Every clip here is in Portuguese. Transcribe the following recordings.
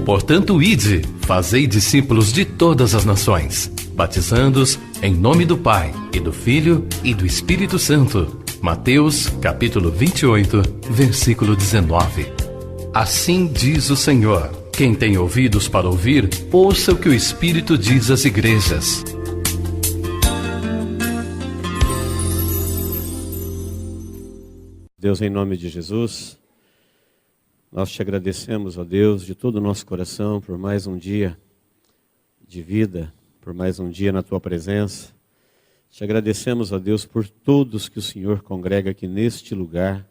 Portanto, ide, fazei discípulos de todas as nações, batizando-os em nome do Pai, e do Filho, e do Espírito Santo. Mateus, capítulo 28, versículo 19. Assim diz o Senhor: quem tem ouvidos para ouvir, ouça o que o Espírito diz às igrejas. Deus, em nome de Jesus, nós te agradecemos, ó Deus, de todo o nosso coração, por mais um dia de vida, por mais um dia na tua presença. Te agradecemos, ó Deus, por todos que o Senhor congrega aqui neste lugar.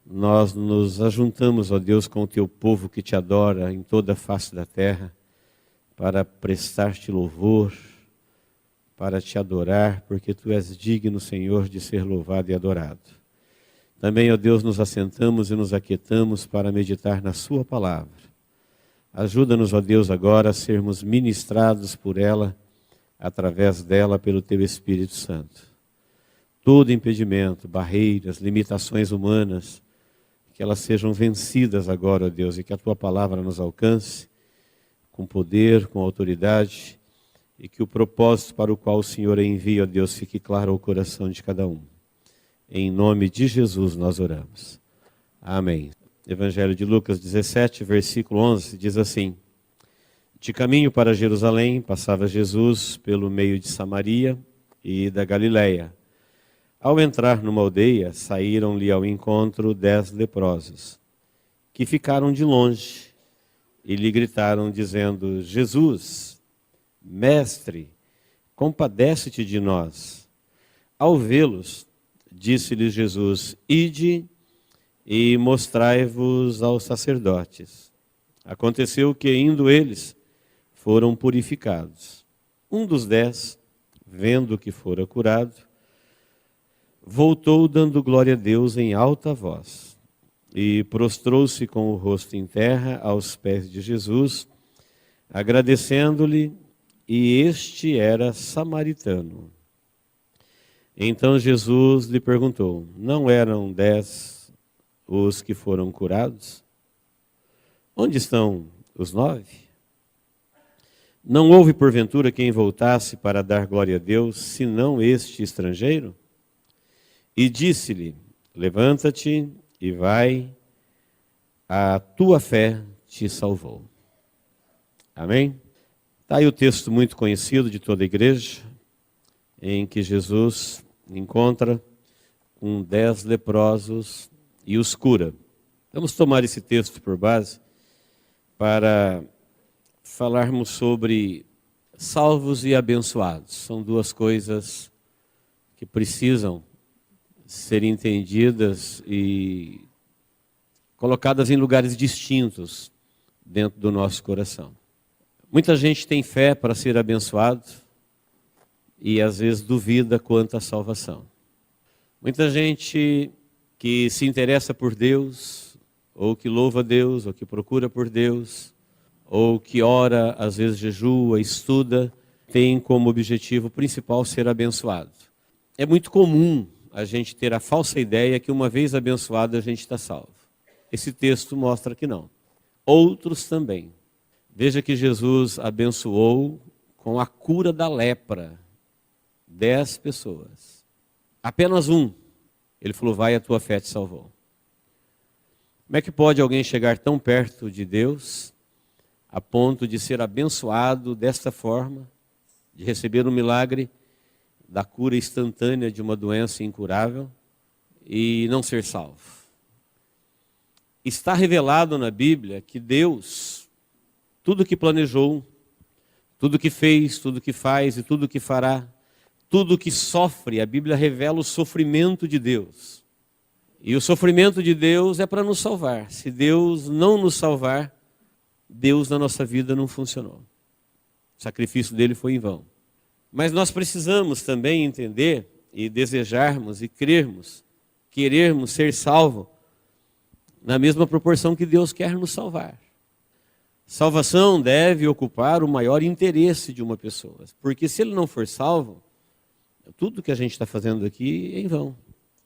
Nós nos ajuntamos, ó Deus, com o teu povo que te adora em toda a face da terra, para prestar-te louvor, para te adorar, porque tu és digno, Senhor, de ser louvado e adorado. Também, ó Deus, nos assentamos e nos aquietamos para meditar na sua palavra. Ajuda-nos, ó Deus, agora a sermos ministrados por ela, através dela, pelo teu Espírito Santo. Todo impedimento, barreiras, limitações humanas, que elas sejam vencidas agora, ó Deus, e que a tua palavra nos alcance com poder, com autoridade, e que o propósito para o qual o Senhor a envia, ó Deus, fique claro ao coração de cada um. Em nome de Jesus nós oramos. Amém. Evangelho de Lucas 17, versículo 11, diz assim: de caminho para Jerusalém, passava Jesus pelo meio de Samaria e da Galileia. Ao entrar numa aldeia, saíram-lhe ao encontro 10 leprosos, que ficaram de longe e lhe gritaram, dizendo: Jesus, mestre, compadece-te de nós. Ao vê-los, disse-lhes Jesus: ide e mostrai-vos aos sacerdotes. Aconteceu que, indo eles, foram purificados. Um dos 10, vendo que fora curado, voltou dando glória a Deus em alta voz, e prostrou-se com o rosto em terra aos pés de Jesus, agradecendo-lhe, e este era samaritano. Então Jesus lhe perguntou: não eram 10 os que foram curados? Onde estão os 9? Não houve porventura quem voltasse para dar glória a Deus, senão este estrangeiro? E disse-lhe: levanta-te e vai, a tua fé te salvou. Amém? Está aí o texto muito conhecido de toda a igreja, em que Jesus encontra com 10 leprosos e os cura. Vamos tomar esse texto por base para falarmos sobre salvos e abençoados. São duas coisas que precisam ser entendidas e colocadas em lugares distintos dentro do nosso coração. Muita gente tem fé para ser abençoado e às vezes duvida quanto à salvação. Muita gente que se interessa por Deus, ou que louva a Deus, ou que procura por Deus, ou que ora, às vezes jejua, estuda, tem como objetivo principal ser abençoado. É muito comum a gente ter a falsa ideia que uma vez abençoado a gente está salvo. Esse texto mostra que não. Outros também. Veja que Jesus abençoou com a cura da lepra 10 pessoas. Apenas um, ele falou: vai, a tua fé te salvou. Como é que pode alguém chegar tão perto de Deus a ponto de ser abençoado desta forma, de receber um milagre da cura instantânea de uma doença incurável e não ser salvo? Está revelado na Bíblia que Deus, tudo que planejou, tudo que fez, tudo que faz e tudo que fará, tudo que sofre, a Bíblia revela o sofrimento de Deus. E o sofrimento de Deus é para nos salvar. Se Deus não nos salvar, Deus na nossa vida não funcionou. O sacrifício dele foi em vão. Mas nós precisamos também entender e desejarmos e crermos, querermos ser salvos na mesma proporção que Deus quer nos salvar. Salvação deve ocupar o maior interesse de uma pessoa, porque se ele não for salvo, tudo que a gente está fazendo aqui é em vão.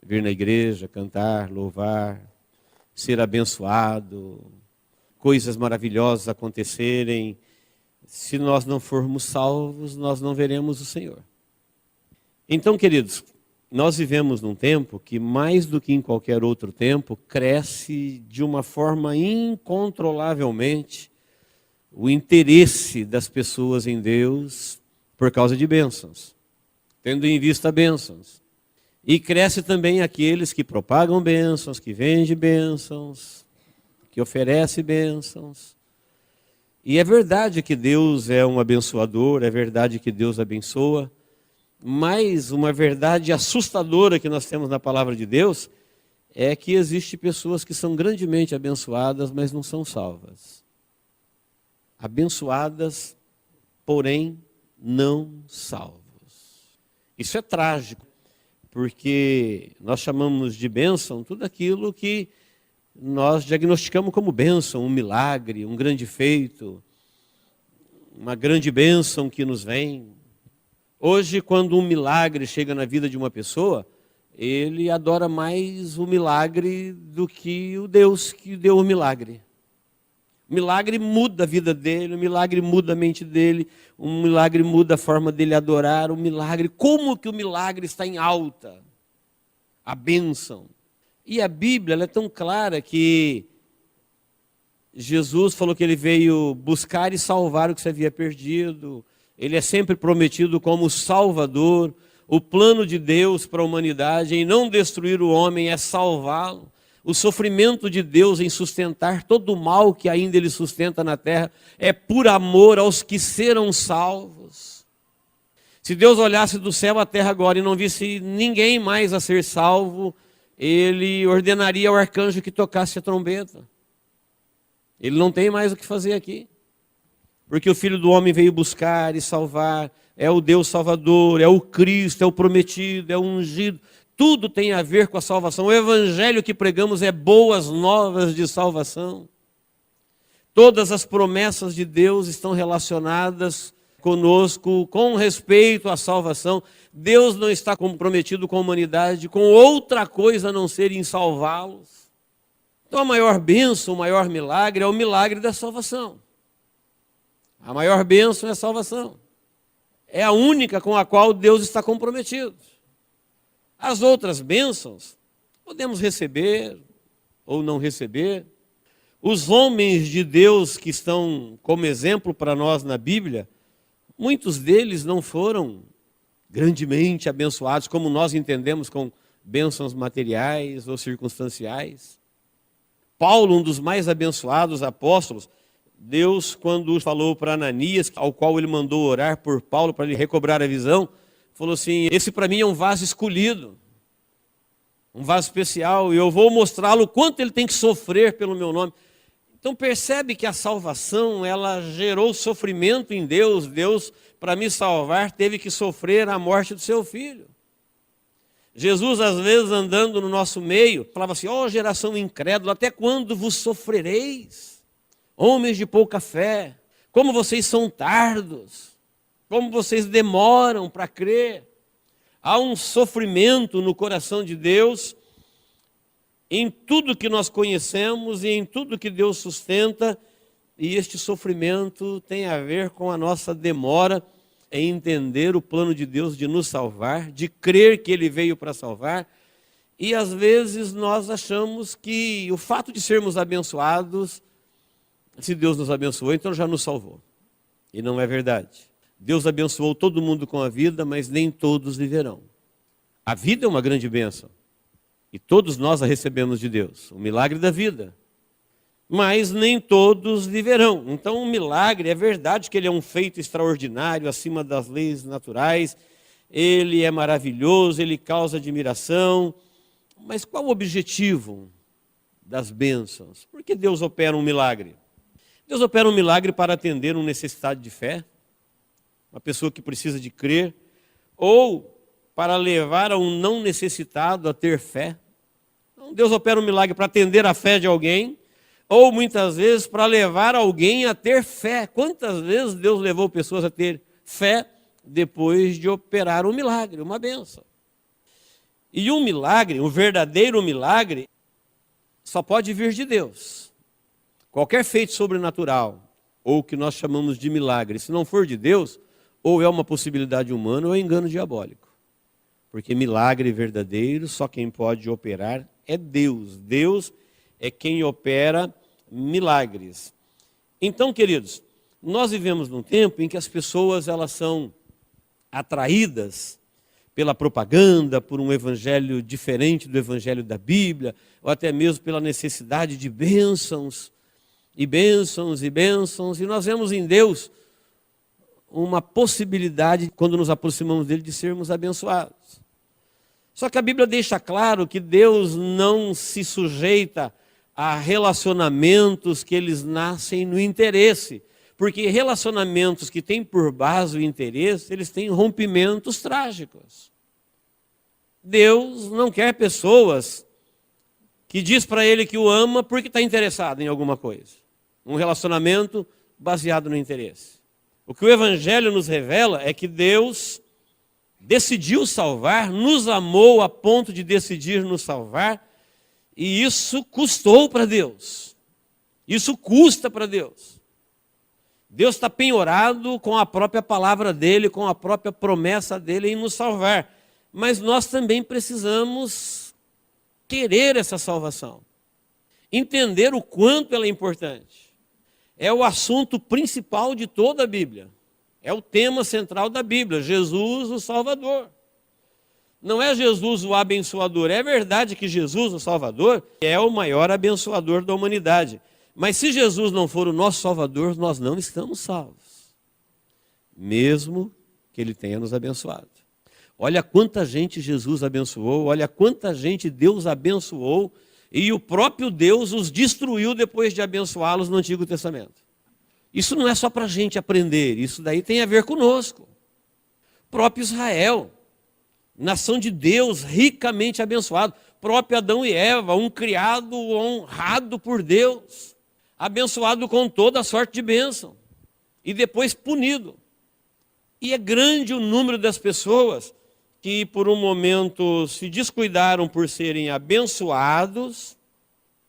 vir na igreja, cantar, louvar, ser abençoado, coisas maravilhosas acontecerem. Se nós não formos salvos, nós não veremos o Senhor. Então, queridos, nós vivemos num tempo que, mais do que em qualquer outro tempo, cresce de uma forma incontrolavelmente o interesse das pessoas em Deus por causa de bênçãos, tendo em vista bênçãos. E cresce também aqueles que propagam bênçãos, que vendem bênçãos, que oferecem bênçãos. E é verdade que Deus é um abençoador, é verdade que Deus abençoa, mas uma verdade assustadora que nós temos na palavra de Deus é que existem pessoas que são grandemente abençoadas, mas não são salvas. Abençoadas, porém não salvos. Isso é trágico, porque nós chamamos de bênção tudo aquilo que nós diagnosticamos como bênção, um milagre, um grande feito, uma grande bênção que nos vem. Hoje, quando um milagre chega na vida de uma pessoa, ele adora mais o milagre do que o Deus que deu o milagre. O milagre muda a vida dele, o milagre muda a mente dele, o milagre muda a forma dele adorar, o milagre, como que o milagre está em alta? A bênção. E a Bíblia ela é tão clara que Jesus falou que ele veio buscar e salvar o que se havia perdido. Ele é sempre prometido como Salvador. O plano de Deus para a humanidade em não destruir o homem é salvá-lo. O sofrimento de Deus em sustentar todo o mal que ainda Ele sustenta na terra é por amor aos que serão salvos. Se Deus olhasse do céu à terra agora e não visse ninguém mais a ser salvo, Ele ordenaria ao arcanjo que tocasse a trombeta. Ele não tem mais o que fazer aqui. Porque o Filho do Homem veio buscar e salvar, é o Deus Salvador, é o Cristo, é o prometido, é o ungido. Tudo tem a ver com a salvação. O evangelho que pregamos é boas novas de salvação. Todas as promessas de Deus estão relacionadas conosco com respeito à salvação. Deus não está comprometido com a humanidade com outra coisa a não ser em salvá-los. Então a maior bênção, o maior milagre é o milagre da salvação. A maior bênção é a salvação. É a única com a qual Deus está comprometido. As outras bênçãos podemos receber ou não receber. Os homens de Deus que estão como exemplo para nós na Bíblia, muitos deles não foram grandemente abençoados, como nós entendemos com bênçãos materiais ou circunstanciais. Paulo, um dos mais abençoados apóstolos, Deus, quando falou para Ananias, ao qual ele mandou orar por Paulo para ele recobrar a visão, falou assim: esse para mim é um vaso escolhido, um vaso especial, e eu vou mostrá-lo quanto ele tem que sofrer pelo meu nome. Então percebe que a salvação, ela gerou sofrimento em Deus. Deus, para me salvar, teve que sofrer a morte do seu filho. Jesus, às vezes, andando no nosso meio, falava assim: ó geração incrédula, até quando vos sofrereis? Homens de pouca fé, como vocês são tardos, como vocês demoram para crer. Há um sofrimento no coração de Deus em tudo que nós conhecemos e em tudo que Deus sustenta, e este sofrimento tem a ver com a nossa demora em entender o plano de Deus de nos salvar, de crer que Ele veio para salvar, e às vezes nós achamos que o fato de sermos abençoados, se Deus nos abençoou, então já nos salvou. E não é verdade. Deus abençoou todo mundo com a vida, mas nem todos viverão. A vida é uma grande bênção. E todos nós a recebemos de Deus, o milagre da vida. Mas nem todos viverão. Então o milagre, é verdade que ele é um feito extraordinário, acima das leis naturais. Ele é maravilhoso, ele causa admiração. Mas qual o objetivo das bênçãos? Por que Deus opera um milagre? Deus opera um milagre para atender uma necessidade de fé, uma pessoa que precisa de crer, ou para levar a um não necessitado a ter fé. Então, Deus opera um milagre para atender a fé de alguém, ou muitas vezes para levar alguém a ter fé. Quantas vezes Deus levou pessoas a ter fé depois de operar um milagre, uma bênção? E um milagre, um verdadeiro milagre, só pode vir de Deus. Qualquer feito sobrenatural, ou o que nós chamamos de milagre, se não for de Deus, ou é uma possibilidade humana ou é engano diabólico. Porque milagre verdadeiro, só quem pode operar é Deus. Deus é quem opera milagres. Então, queridos, nós vivemos num tempo em que as pessoas elas são atraídas pela propaganda, por um evangelho diferente do evangelho da Bíblia, ou até mesmo pela necessidade de bênçãos, e bênçãos, e bênçãos, e nós vemos em Deus uma possibilidade, quando nos aproximamos dele, de sermos abençoados. Só que a Bíblia deixa claro que Deus não se sujeita a relacionamentos que eles nascem no interesse, porque relacionamentos que têm por base o interesse, eles têm rompimentos trágicos. Deus não quer pessoas que diz para ele que o ama porque está interessado em alguma coisa. Um relacionamento baseado no interesse. O que o Evangelho nos revela é que Deus decidiu salvar, nos amou a ponto de decidir nos salvar, e isso custou para Deus. Isso custa para Deus. Deus está penhorado com a própria palavra dele, com a própria promessa dele em nos salvar. Mas nós também precisamos querer essa salvação. Entender o quanto ela é importante. É o assunto principal de toda a Bíblia. É o tema central da Bíblia, Jesus o Salvador. Não é Jesus o abençoador. É verdade que Jesus o Salvador é o maior abençoador da humanidade. Mas se Jesus não for o nosso Salvador, nós não estamos salvos. Mesmo que Ele tenha nos abençoado. Olha quanta gente Jesus abençoou, olha quanta gente Deus abençoou, e o próprio Deus os destruiu depois de abençoá-los no Antigo Testamento. Isso não é só para a gente aprender, isso daí tem a ver conosco. O próprio Israel, nação de Deus, ricamente abençoado. Próprio Adão e Eva, um criado honrado por Deus, abençoado com toda a sorte de bênção, e depois punido. E é grande o número das pessoas que por um momento se descuidaram por serem abençoados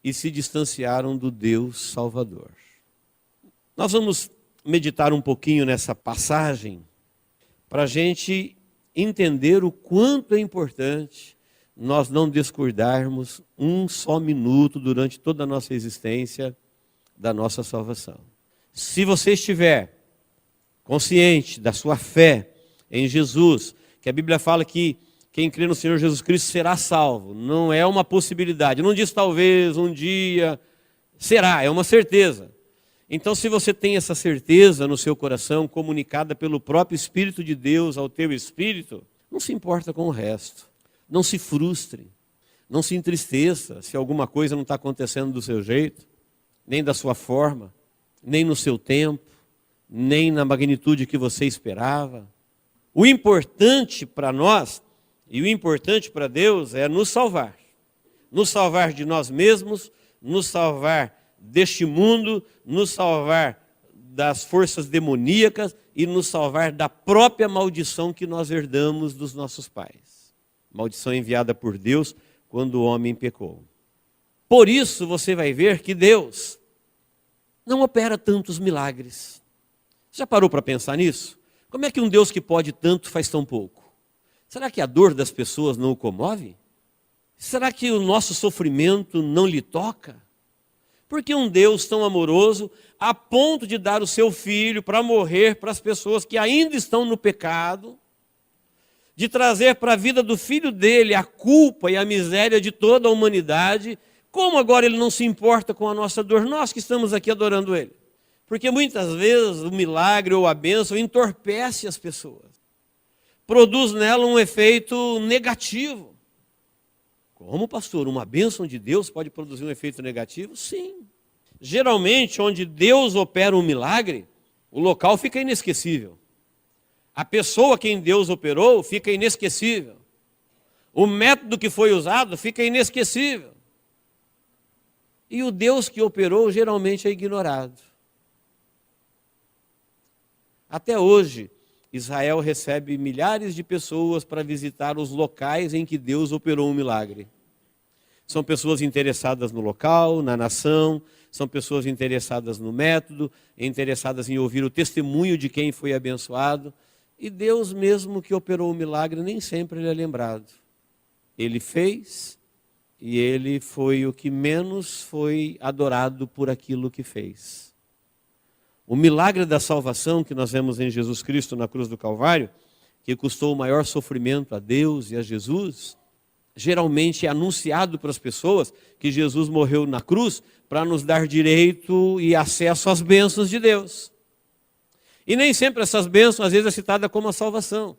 e se distanciaram do Deus Salvador. Nós vamos meditar um pouquinho nessa passagem para a gente entender o quanto é importante nós não descuidarmos um só minuto durante toda a nossa existência da nossa salvação. Se você estiver consciente da sua fé em Jesus, que a Bíblia fala que quem crê no Senhor Jesus Cristo será salvo, não é uma possibilidade, não diz talvez, um dia, será, é uma certeza. Então, se você tem essa certeza no seu coração, comunicada pelo próprio Espírito de Deus ao teu espírito, não se importa com o resto. Não se frustre, não se entristeça se alguma coisa não está acontecendo do seu jeito, nem da sua forma, nem no seu tempo, nem na magnitude que você esperava. O importante para nós e o importante para Deus é nos salvar de nós mesmos, nos salvar deste mundo, nos salvar das forças demoníacas e nos salvar da própria maldição que nós herdamos dos nossos pais. Maldição enviada por Deus quando o homem pecou. Por isso você vai ver que Deus não opera tantos milagres. Você já parou para pensar nisso? Como é que um Deus que pode tanto faz tão pouco? Será que a dor das pessoas não o comove? Será que o nosso sofrimento não lhe toca? Porque um Deus tão amoroso, a ponto de dar o seu filho para morrer para as pessoas que ainda estão no pecado, de trazer para a vida do filho dele a culpa e a miséria de toda a humanidade, como agora ele não se importa com a nossa dor, nós que estamos aqui adorando ele? Porque muitas vezes o milagre ou a bênção entorpece as pessoas, produz nela um efeito negativo. Como, pastor, uma bênção de Deus pode produzir um efeito negativo? Sim. Geralmente, onde Deus opera um milagre, o local fica inesquecível. A pessoa a quem Deus operou fica inesquecível. O método que foi usado fica inesquecível. E o Deus que operou geralmente é ignorado. Até hoje, Israel recebe milhares de pessoas para visitar os locais em que Deus operou um milagre. São pessoas interessadas no local, na nação, são pessoas interessadas no método, interessadas em ouvir o testemunho de quem foi abençoado. E Deus mesmo que operou o milagre, nem sempre ele é lembrado. Ele fez e ele foi o que menos foi adorado por aquilo que fez. O milagre da salvação que nós vemos em Jesus Cristo na cruz do Calvário, que custou o maior sofrimento a Deus e a Jesus, geralmente é anunciado para as pessoas que Jesus morreu na cruz para nos dar direito e acesso às bênçãos de Deus. E nem sempre essas bênçãos, às vezes, é citada como a salvação.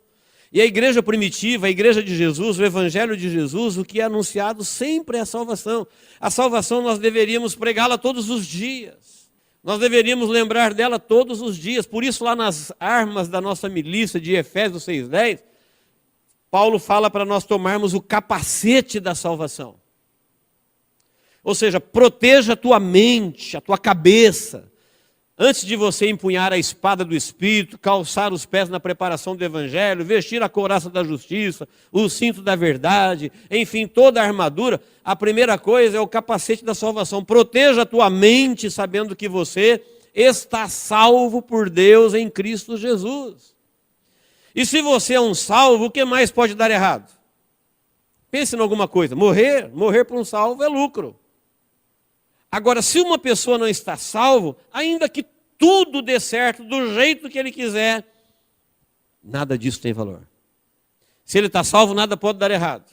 E a igreja primitiva, a igreja de Jesus, o evangelho de Jesus, o que é anunciado sempre é a salvação. A salvação nós deveríamos pregá-la todos os dias. Nós deveríamos lembrar dela todos os dias. Por isso, lá nas armas da nossa milícia de Efésios 6:10, Paulo fala para nós tomarmos o capacete da salvação. Ou seja, proteja a tua mente, a tua cabeça. Antes de você empunhar a espada do Espírito, calçar os pés na preparação do Evangelho, vestir a couraça da justiça, o cinto da verdade, enfim, toda a armadura, a primeira coisa é o capacete da salvação. Proteja a tua mente sabendo que você está salvo por Deus em Cristo Jesus. E se você é um salvo, o que mais pode dar errado? Pense em alguma coisa. Morrer para um salvo é lucro. Agora, se uma pessoa não está salvo, ainda que tudo dê certo do jeito que ele quiser, nada disso tem valor. Se ele está salvo, nada pode dar errado.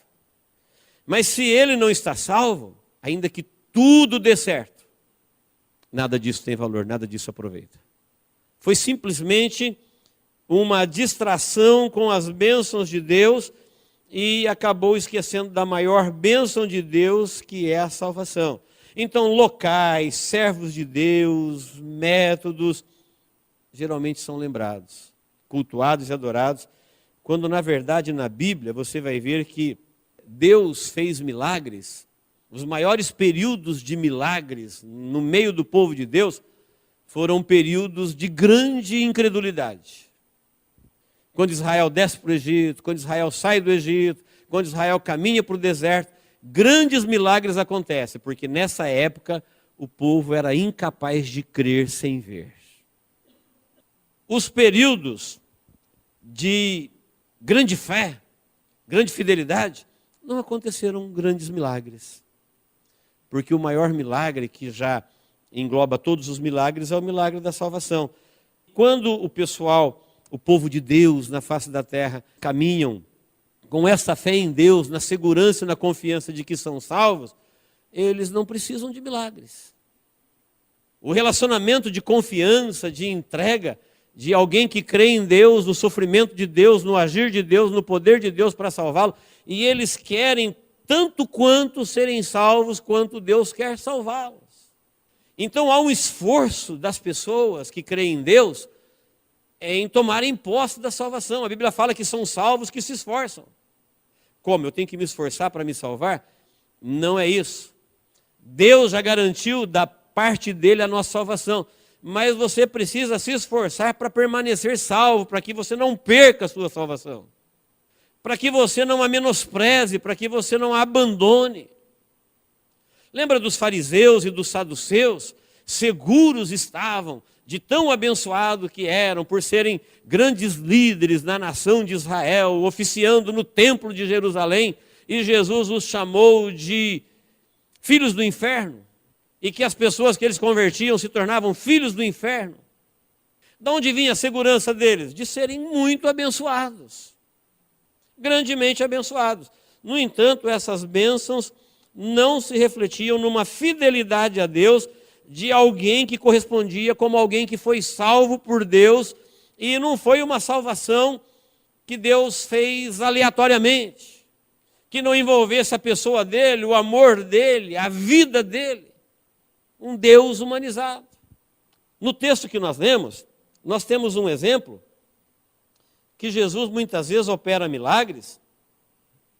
Mas se ele não está salvo, ainda que tudo dê certo, nada disso tem valor, nada disso aproveita. Foi simplesmente uma distração com as bênçãos de Deus e acabou esquecendo da maior bênção de Deus, que é a salvação. Então, locais, servos de Deus, métodos, geralmente são lembrados, cultuados e adorados, quando na verdade na Bíblia você vai ver que Deus fez milagres, os maiores períodos de milagres no meio do povo de Deus foram períodos de grande incredulidade. Quando Israel desce para o Egito, quando Israel sai do Egito, quando Israel caminha para o deserto, grandes milagres acontecem, porque nessa época o povo era incapaz de crer sem ver. Os períodos de grande fé, grande fidelidade, não aconteceram grandes milagres. Porque o maior milagre, que já engloba todos os milagres, é o milagre da salvação. Quando o povo de Deus na face da terra caminham com essa fé em Deus, na segurança e na confiança de que são salvos, eles não precisam de milagres. O relacionamento de confiança, de entrega, de alguém que crê em Deus, no sofrimento de Deus, no agir de Deus, no poder de Deus para salvá-lo, e eles querem tanto quanto serem salvos, quanto Deus quer salvá-los. Então há um esforço das pessoas que creem em Deus em tomarem posse da salvação. A Bíblia fala que são salvos que se esforçam. Como? Eu tenho que me esforçar para me salvar? Não é isso. Deus já garantiu da parte dele a nossa salvação. Mas você precisa se esforçar para permanecer salvo, para que você não perca a sua salvação. Para que você não a menospreze, para que você não a abandone. Lembra dos fariseus e dos saduceus? Seguros estavam de tão abençoados que eram, por serem grandes líderes na nação de Israel, oficiando no templo de Jerusalém, e Jesus os chamou de filhos do inferno, e que as pessoas que eles convertiam se tornavam filhos do inferno. De onde vinha a segurança deles? De serem muito abençoados, grandemente abençoados. No entanto, essas bênçãos não se refletiam numa fidelidade a Deus, de alguém que correspondia como alguém que foi salvo por Deus, e não foi uma salvação que Deus fez aleatoriamente, que não envolvesse a pessoa dele, o amor dele, a vida dele. Um Deus humanizado. No texto que nós lemos, nós temos um exemplo que Jesus muitas vezes opera milagres,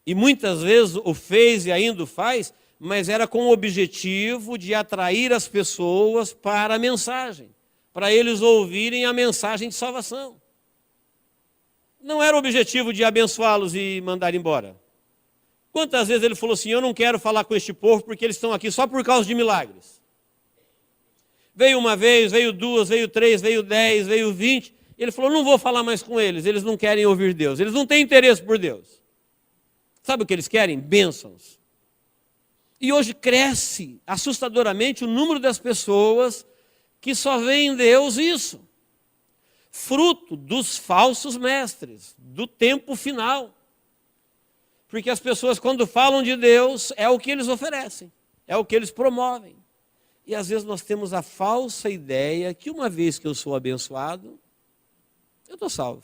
e muitas vezes o fez e ainda o faz, mas era com o objetivo de atrair as pessoas para a mensagem, para eles ouvirem a mensagem de salvação. não era o objetivo de abençoá-los e mandar embora. Quantas vezes ele falou assim, eu não quero falar com este povo porque eles estão aqui só por causa de milagres. Veio uma vez, veio duas, veio três, veio 10, veio 20. Ele falou, não vou falar mais com eles não querem ouvir Deus, eles não têm interesse por Deus. Sabe o que eles querem? Bênçãos. E hoje cresce assustadoramente o número das pessoas que só veem em Deus isso. Fruto dos falsos mestres, do tempo final. Porque as pessoas, quando falam de Deus, é o que eles oferecem, é o que eles promovem. E às vezes nós temos a falsa ideia que uma vez que eu sou abençoado, eu estou salvo.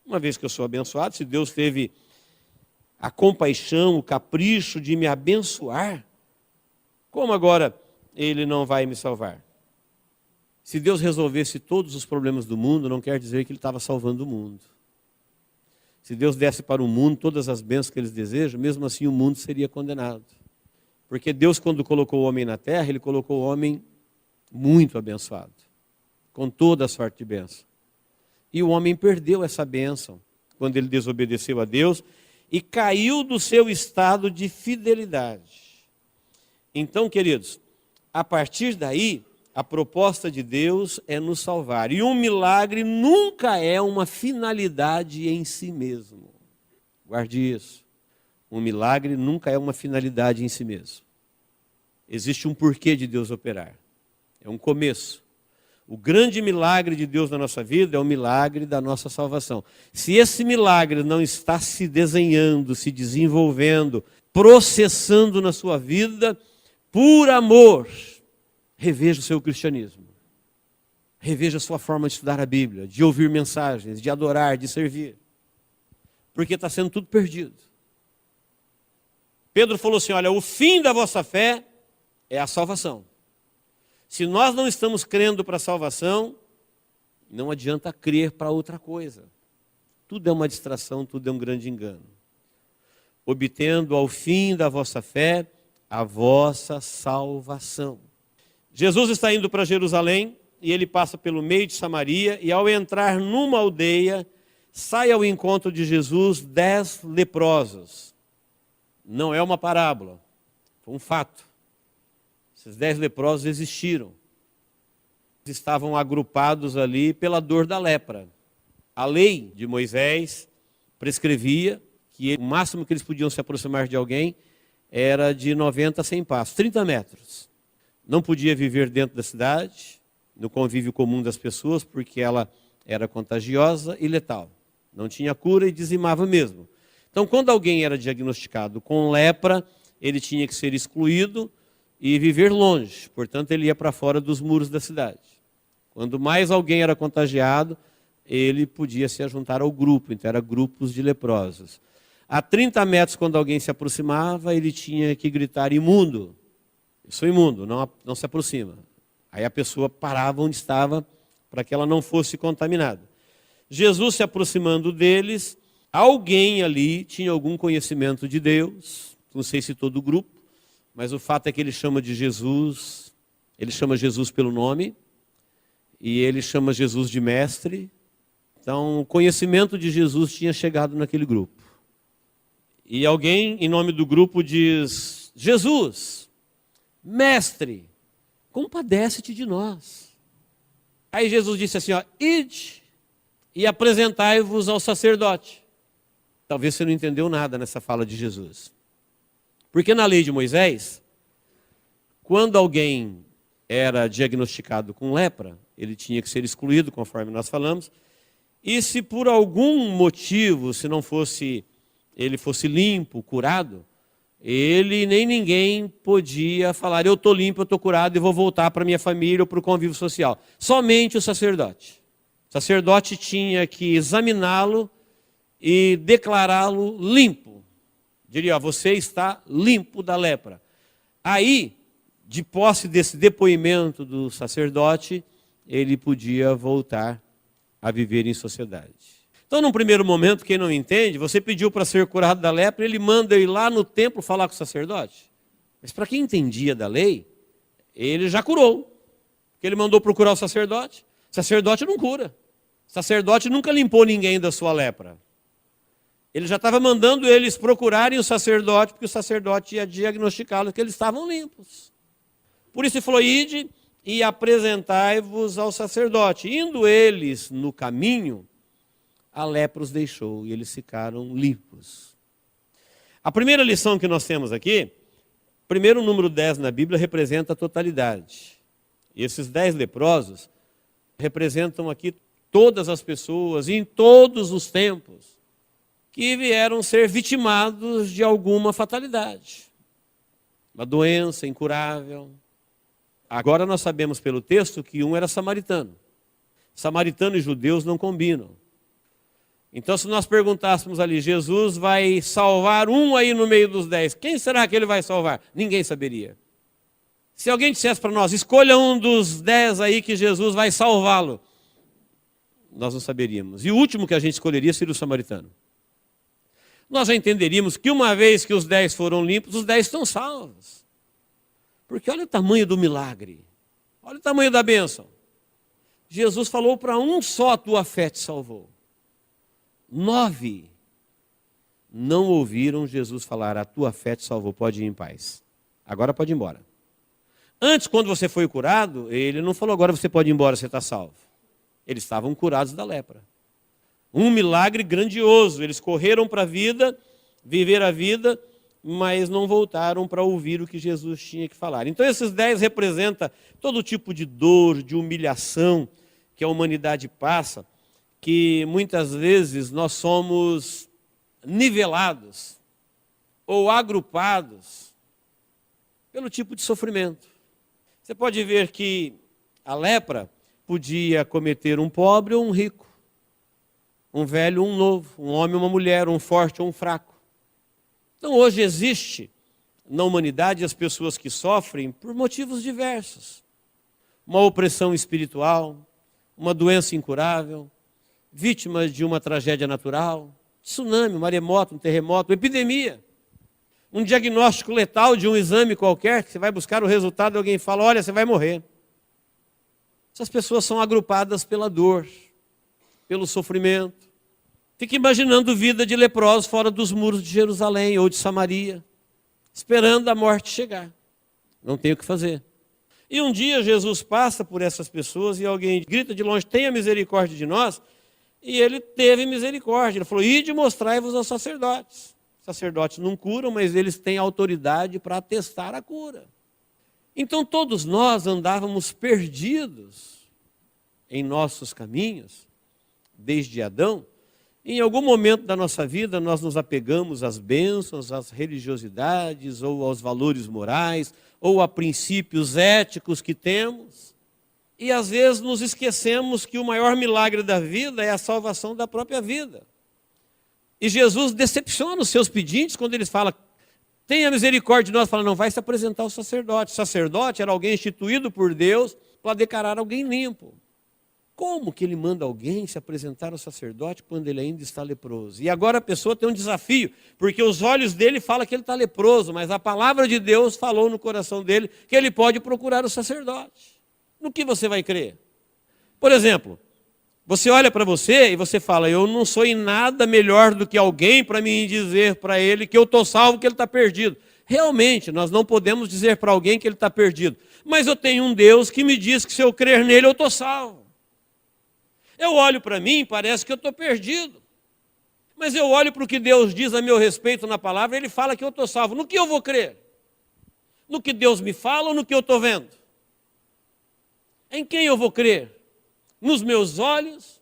Uma vez que eu sou abençoado, se Deus teve a compaixão, o capricho de me abençoar, como agora Ele não vai me salvar? Se Deus resolvesse todos os problemas do mundo, não quer dizer que Ele estava salvando o mundo. Se Deus desse para o mundo todas as bênçãos que eles desejam, mesmo assim o mundo seria condenado. Porque Deus, quando colocou o homem na terra, Ele colocou o homem muito abençoado, com toda a sorte de bênção. E o homem perdeu essa bênção quando ele desobedeceu a Deus e caiu do seu estado de fidelidade. Então, queridos, a partir daí, a proposta de Deus é nos salvar. E um milagre nunca é uma finalidade em si mesmo. Guarde isso. Um milagre nunca é uma finalidade em si mesmo. Existe um porquê de Deus operar. É um começo. O grande milagre de Deus na nossa vida é o milagre da nossa salvação. Se esse milagre não está se desenhando, se desenvolvendo, processando na sua vida, por amor, reveja o seu cristianismo. Reveja a sua forma de estudar a Bíblia, de ouvir mensagens, de adorar, de servir. Porque está sendo tudo perdido. Pedro falou assim, olha, o fim da vossa fé é a salvação. Se nós não estamos crendo para a salvação, não adianta crer para outra coisa. Tudo é uma distração, tudo é um grande engano. Obtendo ao fim da vossa fé a vossa salvação. Jesus está indo para Jerusalém e ele passa pelo meio de Samaria e ao entrar numa aldeia, sai ao encontro de Jesus 10 leprosos. Não é uma parábola, foi um fato. Esses 10 leprosos existiram. Estavam agrupados ali pela dor da lepra. A lei de Moisés prescrevia que o máximo que eles podiam se aproximar de alguém era de 90 a 100 passos, 30 metros. Não podia viver dentro da cidade, no convívio comum das pessoas, porque ela era contagiosa e letal. Não tinha cura e dizimava mesmo. Então, quando alguém era diagnosticado com lepra, ele tinha que ser excluído e viver longe. Portanto, ele ia para fora dos muros da cidade. Quando mais alguém era contagiado, ele podia se juntar ao grupo. Então, eram grupos de leprosos. A 30 metros, quando alguém se aproximava, ele tinha que gritar imundo. Eu sou imundo, não se aproxima. Aí a pessoa parava onde estava para que ela não fosse contaminada. Jesus se aproximando deles, alguém ali tinha algum conhecimento de Deus, não sei se todo o grupo, mas o fato é que ele chama de Jesus, ele chama Jesus pelo nome, e ele chama Jesus de mestre. Então, o conhecimento de Jesus tinha chegado naquele grupo. E alguém, em nome do grupo, diz, Jesus, mestre, compadece-te de nós. Aí Jesus disse assim, ó, ide e apresentai-vos ao sacerdote. Talvez você não entendeu nada nessa fala de Jesus. Porque na lei de Moisés, quando alguém era diagnosticado com lepra, ele tinha que ser excluído, conforme nós falamos, e se por algum motivo, se não fosse, ele fosse limpo, curado, ele nem ninguém podia falar, eu estou limpo, eu estou curado e vou voltar para minha família ou para o convívio social. Somente o sacerdote. O sacerdote tinha que examiná-lo e declará-lo limpo. Diria, ó, você está limpo da lepra. Aí, de posse desse depoimento do sacerdote, ele podia voltar a viver em sociedade. Então, num primeiro momento, quem não entende, você pediu para ser curado da lepra, ele manda ir lá no templo falar com o sacerdote. Mas para quem entendia da lei, ele já curou. Porque ele mandou procurar o sacerdote não cura. O sacerdote nunca limpou ninguém da sua lepra. Ele já estava mandando eles procurarem o sacerdote, porque o sacerdote ia diagnosticá-los que eles estavam limpos. Por isso ele falou, ide e apresentai-vos ao sacerdote. Indo eles no caminho, a lepra os deixou e eles ficaram limpos. A primeira lição que nós temos aqui, primeiro o número 10 na Bíblia representa a totalidade. E esses 10 leprosos representam aqui todas as pessoas, em todos os tempos, que vieram ser vitimados de alguma fatalidade. Uma doença incurável. Agora nós sabemos pelo texto que um era samaritano. Samaritano e judeus não combinam. Então se nós perguntássemos ali, Jesus vai salvar um aí no meio dos 10, quem será que ele vai salvar? Ninguém saberia. Se alguém dissesse para nós, escolha um dos 10 aí que Jesus vai salvá-lo, nós não saberíamos. E o último que a gente escolheria seria o samaritano. Nós já entenderíamos que uma vez que os 10 foram limpos, os 10 estão salvos. Porque olha o tamanho do milagre. Olha o tamanho da bênção. Jesus falou para um só, a tua fé te salvou. 9 não ouviram Jesus falar, a tua fé te salvou, pode ir em paz. Agora pode ir embora. Antes, quando você foi curado, ele não falou, agora você pode ir embora, você está salvo. Eles estavam curados da lepra. Um milagre grandioso. Eles correram para a vida, viveram a vida, mas não voltaram para ouvir o que Jesus tinha que falar. Então esses 10 representam todo tipo de dor, de humilhação que a humanidade passa, que muitas vezes nós somos nivelados ou agrupados pelo tipo de sofrimento. Você pode ver que a lepra podia cometer um pobre ou um rico, um velho ou um novo, um homem ou uma mulher, um forte ou um fraco. Então hoje existe na humanidade as pessoas que sofrem por motivos diversos. Uma opressão espiritual, uma doença incurável, vítimas de uma tragédia natural, tsunami, um maremoto, um terremoto, uma epidemia. Um diagnóstico letal de um exame qualquer, que você vai buscar o resultado e alguém fala, olha, você vai morrer. Essas pessoas são agrupadas pela dor, pelo sofrimento. Fica imaginando vida de leprosos fora dos muros de Jerusalém ou de Samaria, esperando a morte chegar. Não tem o que fazer. E um dia Jesus passa por essas pessoas e alguém grita de longe, tenha misericórdia de nós. E ele teve misericórdia. Ele falou, ide mostrai-vos aos sacerdotes. Os sacerdotes não curam, mas eles têm autoridade para atestar a cura. Então todos nós andávamos perdidos em nossos caminhos, desde Adão. Em algum momento da nossa vida nós nos apegamos às bênçãos, às religiosidades, ou aos valores morais, ou a princípios éticos que temos. E às vezes nos esquecemos que o maior milagre da vida é a salvação da própria vida. E Jesus decepciona os seus pedintes quando eles falam, tenha misericórdia de nós, fala, não, vai se apresentar ao sacerdote. O sacerdote era alguém instituído por Deus para declarar alguém limpo. Como que ele manda alguém se apresentar ao sacerdote quando ele ainda está leproso? E agora a pessoa tem um desafio, porque os olhos dele falam que ele está leproso, mas a palavra de Deus falou no coração dele que ele pode procurar o sacerdote. No que você vai crer? Por exemplo, você olha para você e você fala, eu não sou em nada melhor do que alguém para me dizer para ele que eu estou salvo, que ele está perdido. Realmente, nós não podemos dizer para alguém que ele está perdido. Mas eu tenho um Deus que me diz que se eu crer nele, eu estou salvo. Eu olho para mim e parece que eu estou perdido. Mas eu olho para o que Deus diz a meu respeito na palavra, ele fala que eu estou salvo. No que eu vou crer? No que Deus me fala ou no que eu estou vendo? Em quem eu vou crer? Nos meus olhos?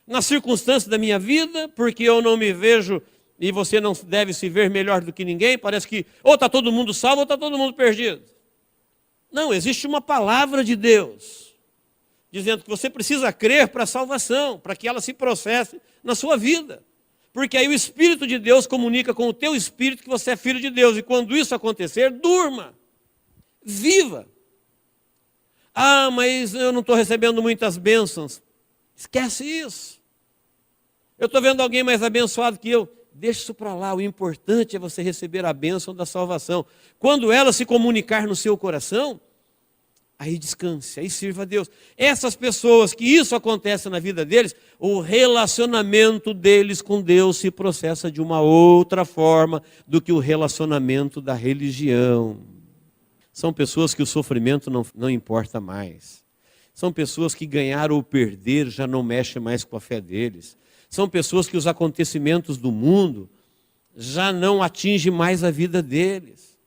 Nas circunstâncias da minha vida? Porque eu não me vejo e você não deve se ver melhor do que ninguém? Parece que ou está todo mundo salvo ou está todo mundo perdido. Não, existe uma palavra de Deus dizendo que você precisa crer para a salvação, para que ela se processe na sua vida. Porque aí o Espírito de Deus comunica com o teu espírito que você é filho de Deus. E quando isso acontecer, durma, viva. Ah, mas eu não estou recebendo muitas bênçãos. Esquece isso. Eu estou vendo alguém mais abençoado que eu. Deixa isso para lá. O importante é você receber a bênção da salvação. Quando ela se comunicar no seu coração, aí descanse, aí sirva a Deus. Essas pessoas que isso acontece na vida deles, o relacionamento deles com Deus se processa de uma outra forma do que o relacionamento da religião. São pessoas que o sofrimento não importa mais. São pessoas que ganhar ou perder já não mexe mais com a fé deles. São pessoas que os acontecimentos do mundo já não atingem mais a vida deles.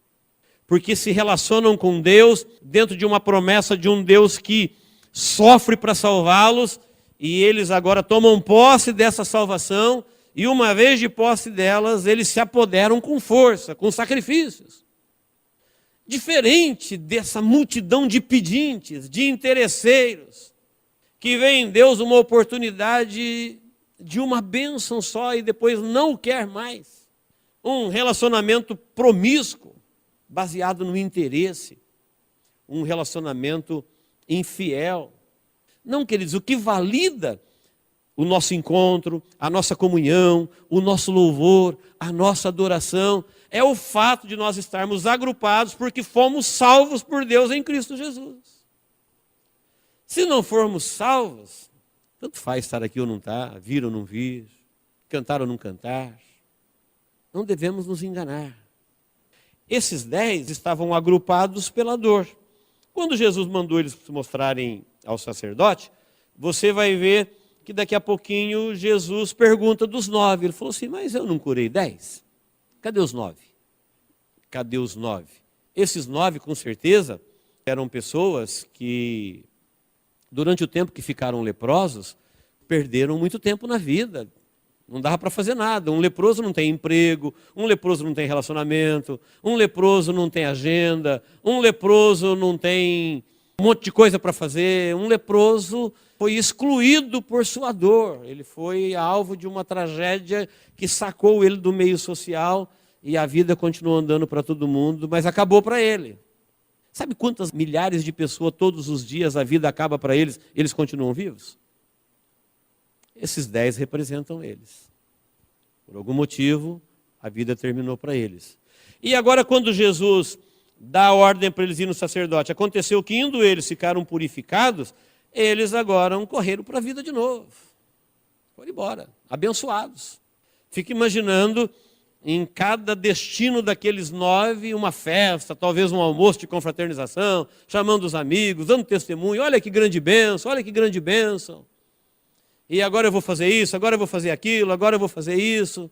Porque se relacionam com Deus dentro de uma promessa de um Deus que sofre para salvá-los, e eles agora tomam posse dessa salvação, e uma vez de posse delas, eles se apoderam com força, com sacrifícios. Diferente dessa multidão de pedintes, de interesseiros, que vê em Deus uma oportunidade de uma bênção só e depois não o quer mais. Um relacionamento promíscuo, baseado no interesse. Um relacionamento infiel. Não, queridos, o que valida o nosso encontro, a nossa comunhão, o nosso louvor, a nossa adoração, é o fato de nós estarmos agrupados porque fomos salvos por Deus em Cristo Jesus. Se não formos salvos, tanto faz estar aqui ou não estar, vir ou não vir, cantar ou não cantar. Não devemos nos enganar. Esses 10 estavam agrupados pela dor. Quando Jesus mandou eles se mostrarem ao sacerdote, você vai ver que daqui a pouquinho Jesus pergunta dos 9. Ele falou assim, mas eu não curei 10? Cadê os 9? Cadê os 9? Esses 9, com certeza, eram pessoas que, durante o tempo que ficaram leprosos, perderam muito tempo na vida. Não dava para fazer nada. Um leproso não tem emprego, um leproso não tem relacionamento, um leproso não tem agenda, um leproso não tem um monte de coisa para fazer. Um leproso foi excluído por sua dor. Ele foi alvo de uma tragédia que sacou ele do meio social e a vida continuou andando para todo mundo, mas acabou para ele. Sabe quantas milhares de pessoas todos os dias a vida acaba para eles, eles continuam vivos? Esses 10 representam eles. Por algum motivo, a vida terminou para eles. E agora, quando Jesus dá a ordem para eles irem no sacerdote, aconteceu que indo eles ficaram purificados, eles agora correram para a vida de novo. Foram embora, abençoados. Fica imaginando em cada destino daqueles 9 uma festa, talvez um almoço de confraternização, chamando os amigos, dando testemunho, olha que grande bênção, olha que grande bênção. E agora eu vou fazer isso, agora eu vou fazer aquilo, agora eu vou fazer isso.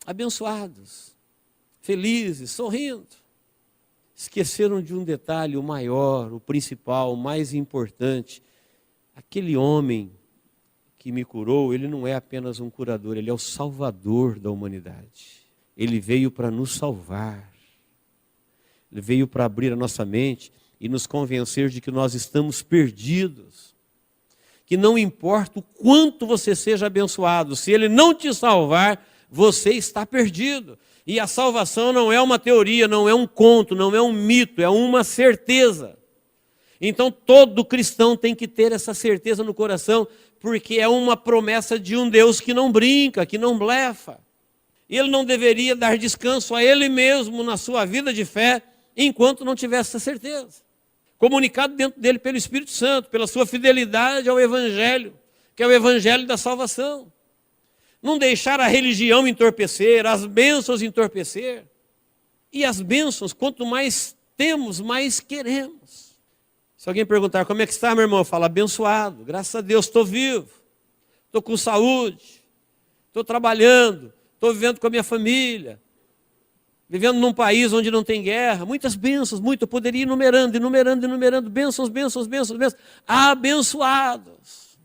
Abençoados, felizes, sorrindo. Esqueceram de um detalhe, o maior, o principal, o mais importante. Aquele homem que me curou, ele não é apenas um curador, ele é o salvador da humanidade. Ele veio para nos salvar. Ele veio para abrir a nossa mente e nos convencer de que nós estamos perdidos. Que não importa o quanto você seja abençoado, se ele não te salvar, você está perdido. E a salvação não é uma teoria, não é um conto, não é um mito, é uma certeza. Então todo cristão tem que ter essa certeza no coração, porque é uma promessa de um Deus que não brinca, que não blefa. Ele não deveria dar descanso a ele mesmo na sua vida de fé, enquanto não tivesse essa certeza. Comunicado dentro dele pelo Espírito Santo, pela sua fidelidade ao Evangelho, que é o Evangelho da salvação. Não deixar a religião entorpecer, as bênçãos entorpecer. E as bênçãos, quanto mais temos, mais queremos. Se alguém perguntar, como é que está, meu irmão? Eu falo, abençoado, graças a Deus, estou vivo, estou com saúde, estou trabalhando, estou vivendo com a minha família, vivendo num país onde não tem guerra, muitas bênçãos, muito, eu poderia ir enumerando, bênçãos, abençoados.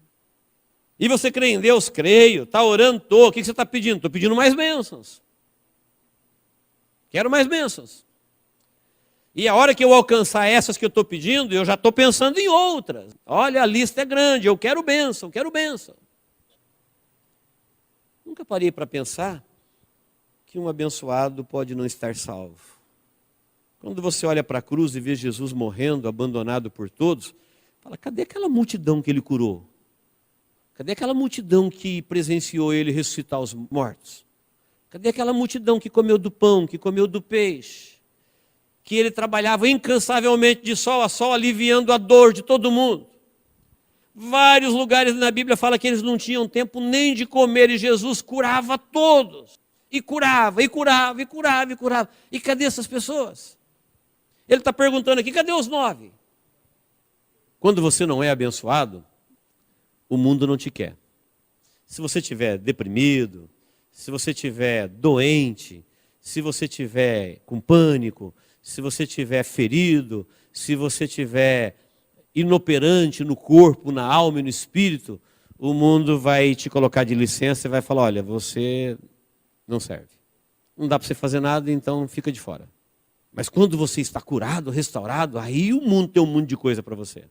E você crê em Deus? Creio. Está orando? Estou. O que você está pedindo? Estou pedindo mais bênçãos. Quero mais bênçãos. E a hora que eu alcançar essas que eu estou pedindo, eu já estou pensando em outras. Olha, a lista é grande, eu quero bênção, quero bênção. Nunca parei para pensar que um abençoado pode não estar salvo. Quando você olha para a cruz e vê Jesus morrendo, abandonado por todos, fala, cadê aquela multidão que ele curou? Cadê aquela multidão que presenciou ele ressuscitar os mortos? Cadê aquela multidão que comeu do pão, que comeu do peixe? que ele trabalhava incansavelmente de sol a sol, aliviando a dor de todo mundo. Vários lugares na Bíblia fala que eles não tinham tempo nem de comer e Jesus curava todos. E curava, e curava, e curava, e curava. E cadê essas pessoas? Ele está perguntando aqui, cadê os 9? Quando você não é abençoado, o mundo não te quer. Se você estiver deprimido, se você estiver doente, se você estiver com pânico, se você estiver ferido, se você estiver inoperante no corpo, na alma e no espírito, o mundo vai te colocar de licença e vai falar, olha, você não serve. Não dá para você fazer nada, então fica de fora. Mas quando você está curado, restaurado, aí o mundo tem um monte de coisa para você.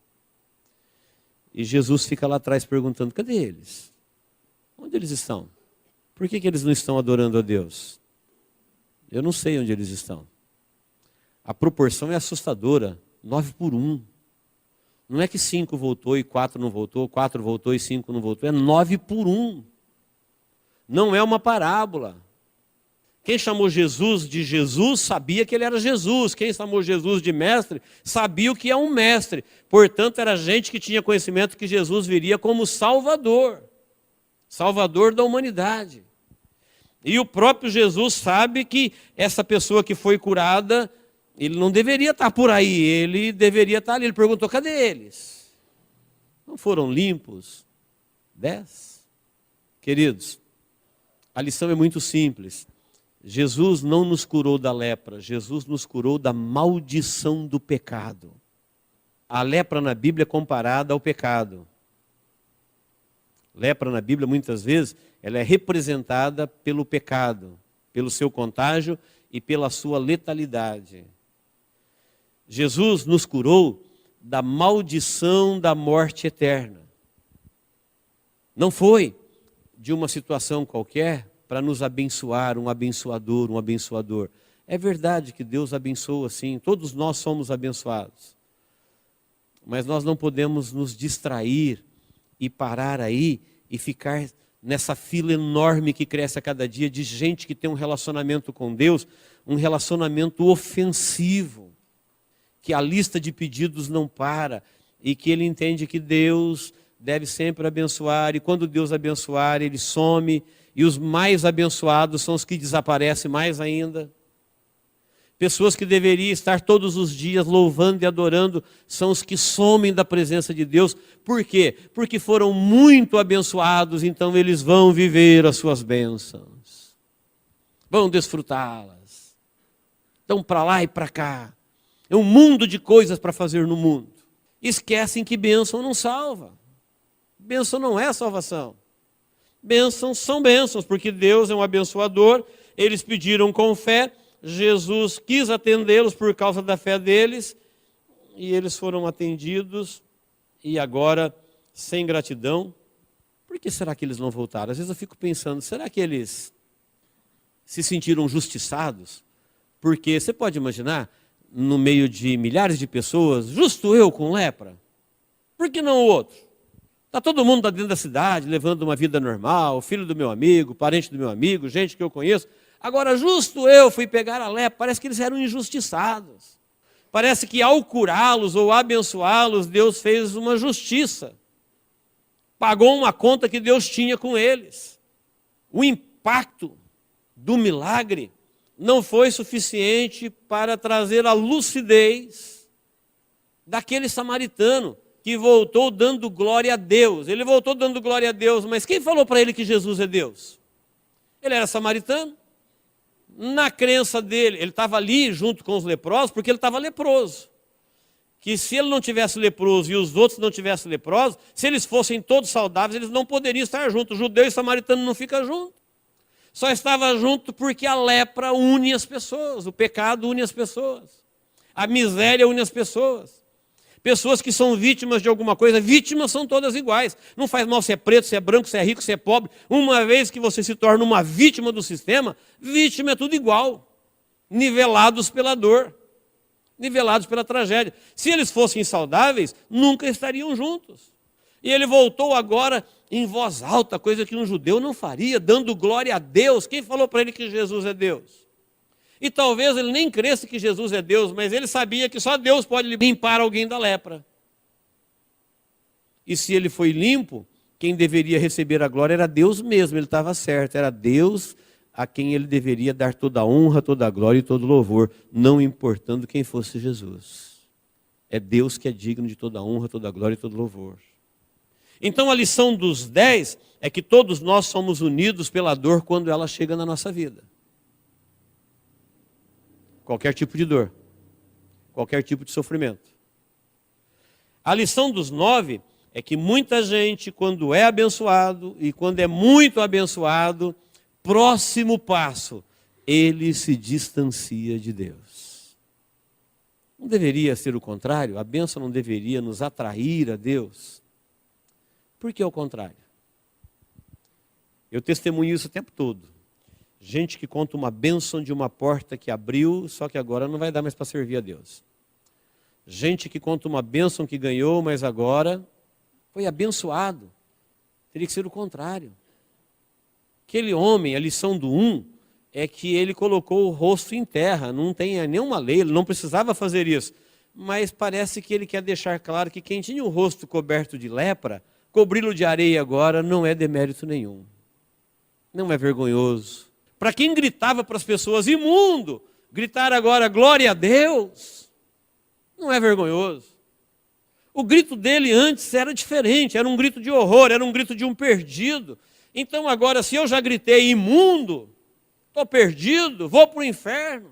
E Jesus fica lá atrás perguntando, cadê eles? Onde eles estão? Por que eles não estão adorando a Deus? Eu não sei onde eles estão. A proporção é assustadora, 9-1. Não é que 5 voltou e 4 não voltou, 4 voltou e 5 não voltou, é 9-1. Não é uma parábola. Quem chamou Jesus de Jesus sabia que ele era Jesus. Quem chamou Jesus de mestre sabia o que é um mestre. Portanto, era gente que tinha conhecimento que Jesus viria como Salvador. Salvador da humanidade. E o próprio Jesus sabe que essa pessoa que foi curada, ele não deveria estar por aí, ele deveria estar ali. Ele perguntou, cadê eles? Não foram limpos? 10? Queridos, a lição é muito simples. Jesus não nos curou da lepra, Jesus nos curou da maldição do pecado. A lepra na Bíblia é comparada ao pecado. Lepra na Bíblia, muitas vezes, ela é representada pelo pecado, pelo seu contágio e pela sua letalidade. Jesus nos curou da maldição da morte eterna. Não foi de uma situação qualquer para nos abençoar, um abençoador, um abençoador. É verdade que Deus abençoa, sim, todos nós somos abençoados. Mas nós não podemos nos distrair e parar aí e ficar nessa fila enorme que cresce a cada dia de gente que tem um relacionamento com Deus, um relacionamento ofensivo, que a lista de pedidos não para e que ele entende que Deus deve sempre abençoar e quando Deus abençoar, ele some e os mais abençoados são os que desaparecem mais ainda. Pessoas que deveriam estar todos os dias louvando e adorando são os que somem da presença de Deus. Por quê? Porque foram muito abençoados, então eles vão viver as suas bênçãos. Vão desfrutá-las. Estão para lá e para cá. É um mundo de coisas para fazer no mundo. Esquecem que bênção não salva. Bênção não é salvação. Bênçãos são bênçãos, porque Deus é um abençoador. Eles pediram com fé. Jesus quis atendê-los por causa da fé deles, e eles foram atendidos, e agora, sem gratidão, por que será que eles não voltaram? Às vezes eu fico pensando, será que eles se sentiram justiçados? Porque você pode imaginar, no meio de milhares de pessoas, justo eu com lepra? Por que não o outro? Está todo mundo lá dentro da cidade, levando uma vida normal, filho do meu amigo, parente do meu amigo, gente que eu conheço. Agora, justo eu fui pegar a lepra, parece que eles eram injustiçados. Parece que ao curá-los ou abençoá-los, Deus fez uma justiça. Pagou uma conta que Deus tinha com eles. O impacto do milagre não foi suficiente para trazer a lucidez daquele samaritano que voltou dando glória a Deus. Ele voltou dando glória a Deus, mas quem falou para ele que Jesus é Deus? Ele era samaritano. Na crença dele, ele estava ali junto com os leprosos, porque ele estava leproso. Que se ele não tivesse leproso e os outros não tivessem leprosos, se eles fossem todos saudáveis, eles não poderiam estar juntos. Judeu e samaritano não ficam juntos. Só estava junto porque a lepra une as pessoas, o pecado une as pessoas, a miséria une as pessoas. Pessoas que são vítimas de alguma coisa, vítimas são todas iguais. Não faz mal se é preto, se é branco, se é rico, se é pobre. Uma vez que você se torna uma vítima do sistema, vítima é tudo igual. Nivelados pela dor, nivelados pela tragédia. Se eles fossem saudáveis, nunca estariam juntos. E ele voltou agora em voz alta, coisa que um judeu não faria, dando glória a Deus. Quem falou para ele que Jesus é Deus? E talvez ele nem cresça que Jesus é Deus, mas ele sabia que só Deus pode limpar alguém da lepra. E se ele foi limpo, quem deveria receber a glória era Deus mesmo, ele estava certo, era Deus a quem ele deveria dar toda a honra, toda a glória e todo o louvor, não importando quem fosse Jesus. É Deus que é digno de toda a honra, toda a glória e todo o louvor. Então a lição dos 10 é que todos nós somos unidos pela dor quando ela chega na nossa vida. Qualquer tipo de dor, qualquer tipo de sofrimento. A lição dos 9 é que muita gente, quando é abençoado e quando é muito abençoado, próximo passo, ele se distancia de Deus. Não deveria ser o contrário? A bênção não deveria nos atrair a Deus? Por que o contrário? Eu testemunho isso o tempo todo. Gente que conta uma bênção de uma porta que abriu, só que agora não vai dar mais para servir a Deus. Gente que conta uma bênção que ganhou, mas agora foi abençoado. Teria que ser o contrário. Aquele homem, a lição do 1, é que ele colocou o rosto em terra. Não tem nenhuma lei, ele não precisava fazer isso. Mas parece que ele quer deixar claro que quem tinha o rosto coberto de lepra, cobri-lo de areia agora não é demérito nenhum. Não é vergonhoso. Para quem gritava para as pessoas, imundo, gritar agora, glória a Deus, não é vergonhoso. O grito dele antes era diferente, era um grito de horror, era um grito de um perdido. Então agora, se eu já gritei imundo, estou perdido, vou para o inferno,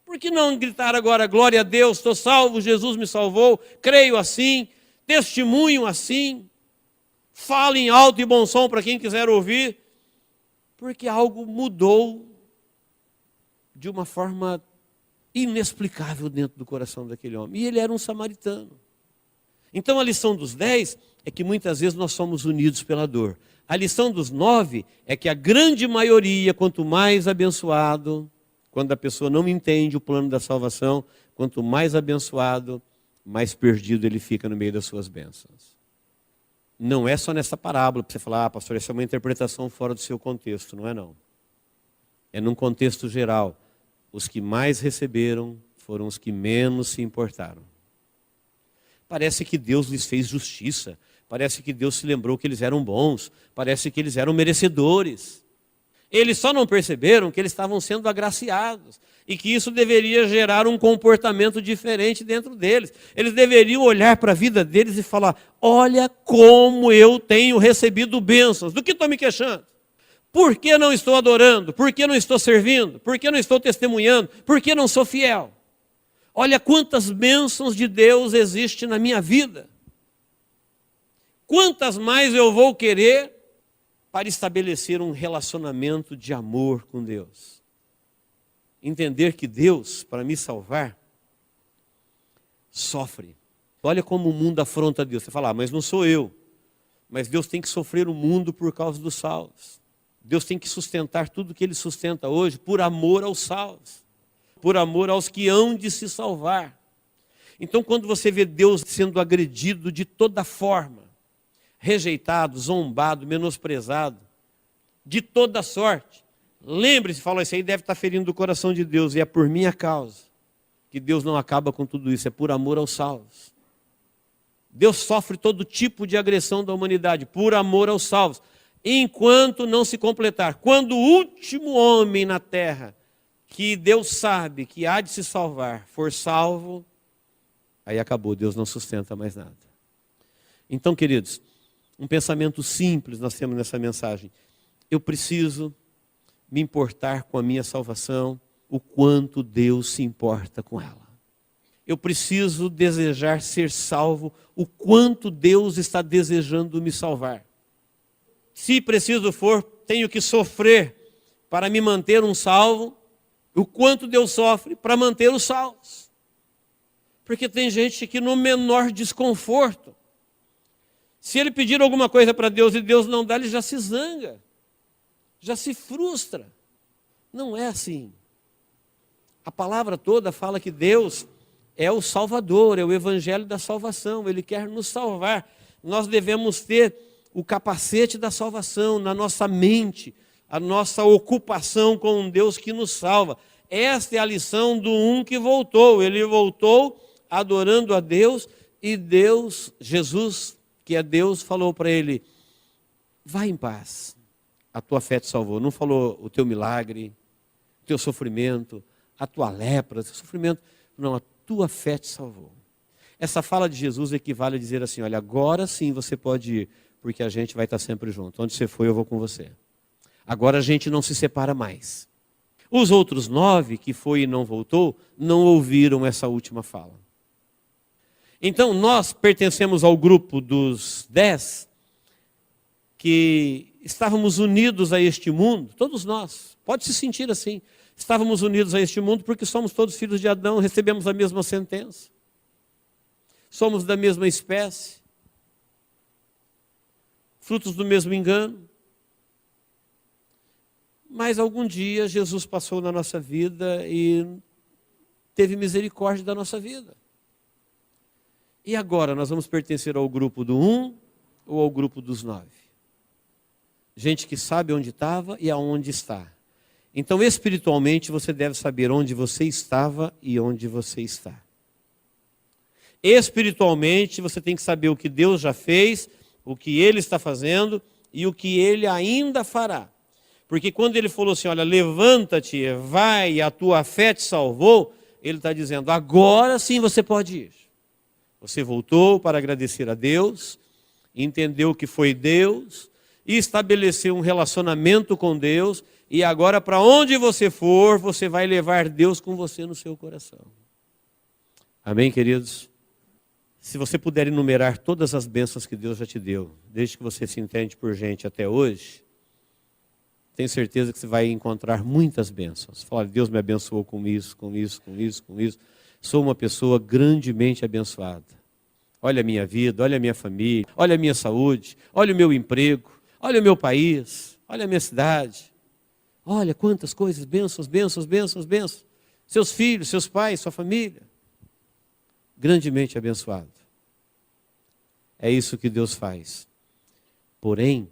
por que não gritar agora, glória a Deus, estou salvo, Jesus me salvou, creio assim, testemunho assim, fale em alto e bom som para quem quiser ouvir, porque algo mudou de uma forma inexplicável dentro do coração daquele homem. E ele era um samaritano. Então a lição dos 10 é que muitas vezes nós somos unidos pela dor. A lição dos 9 é que a grande maioria, quanto mais abençoado, quando a pessoa não entende o plano da salvação, quanto mais abençoado, mais perdido ele fica no meio das suas bênçãos. Não é só nessa parábola para você falar, pastor, essa é uma interpretação fora do seu contexto. Não é não. É num contexto geral. Os que mais receberam foram os que menos se importaram. Parece que Deus lhes fez justiça. Parece que Deus se lembrou que eles eram bons. Parece que eles eram merecedores. Eles só não perceberam que eles estavam sendo agraciados. E que isso deveria gerar um comportamento diferente dentro deles. Eles deveriam olhar para a vida deles e falar, olha como eu tenho recebido bênçãos. Do que estou me queixando? Por que não estou adorando? Por que não estou servindo? Por que não estou testemunhando? Por que não sou fiel? Olha quantas bênçãos de Deus existem na minha vida. Quantas mais eu vou querer para estabelecer um relacionamento de amor com Deus? Entender que Deus, para me salvar, sofre. Olha como o mundo afronta Deus. Você fala, mas não sou eu. Mas Deus tem que sofrer o mundo por causa dos salvos. Deus tem que sustentar tudo que Ele sustenta hoje por amor aos salvos. Por amor aos que hão de se salvar. Então, quando você vê Deus sendo agredido de toda forma, rejeitado, zombado, menosprezado, de toda sorte, lembre-se, fala, isso aí deve estar ferindo o coração de Deus, e é por minha causa que Deus não acaba com tudo isso, é por amor aos salvos. Deus sofre todo tipo de agressão da humanidade, por amor aos salvos, enquanto não se completar. Quando o último homem na terra, que Deus sabe que há de se salvar, for salvo, aí acabou, Deus não sustenta mais nada. Então, queridos, um pensamento simples nós temos nessa mensagem. Eu preciso me importar com a minha salvação, o quanto Deus se importa com ela. Eu preciso desejar ser salvo, o quanto Deus está desejando me salvar. Se preciso for, tenho que sofrer para me manter um salvo, o quanto Deus sofre para manter os salvos. Porque tem gente que no menor desconforto, se ele pedir alguma coisa para Deus e Deus não dá, ele já se zanga, já se frustra. Não é assim. A palavra toda fala que Deus é o Salvador, é o evangelho da salvação, Ele quer nos salvar. Nós devemos ter o capacete da salvação na nossa mente, a nossa ocupação com um Deus que nos salva. Esta é a lição do um que voltou. Ele voltou adorando a Deus e Deus, Jesus, que é Deus, falou para ele: vai em paz, a tua fé te salvou. Não falou o teu milagre, o teu sofrimento, a tua lepra, o teu sofrimento. Não, a tua fé te salvou. Essa fala de Jesus equivale a dizer assim: olha, agora sim você pode ir, porque a gente vai estar sempre junto. Onde você for, eu vou com você. Agora a gente não se separa mais. Os outros 9, que foi e não voltou, não ouviram essa última fala. Então nós pertencemos ao grupo dos 10, que estávamos unidos a este mundo, todos nós, pode se sentir assim, estávamos unidos a este mundo porque somos todos filhos de Adão, recebemos a mesma sentença, somos da mesma espécie, frutos do mesmo engano. Mas algum dia Jesus passou na nossa vida e teve misericórdia da nossa vida. E agora nós vamos pertencer ao grupo do 1 ou ao grupo dos 9? Gente que sabe onde estava e aonde está. Então, espiritualmente, você deve saber onde você estava e onde você está. Espiritualmente, você tem que saber o que Deus já fez, o que Ele está fazendo e o que Ele ainda fará. Porque quando Ele falou assim, olha, levanta-te, vai, a tua fé te salvou, Ele está dizendo, agora sim você pode ir. Você voltou para agradecer a Deus, entendeu que foi Deus, e estabeleceu um relacionamento com Deus, e agora para onde você for, você vai levar Deus com você no seu coração. Amém, queridos? Se você puder enumerar todas as bênçãos que Deus já te deu, desde que você se entende por gente até hoje, tenho certeza que você vai encontrar muitas bênçãos. Fala, Deus me abençoou com isso, com isso, com isso, com isso. Sou uma pessoa grandemente abençoada. Olha a minha vida, olha a minha família, olha a minha saúde, olha o meu emprego, olha o meu país, olha a minha cidade. Olha quantas coisas, bênçãos, bênçãos, bênçãos, bênçãos. Seus filhos, seus pais, sua família. Grandemente abençoado. É isso que Deus faz. Porém,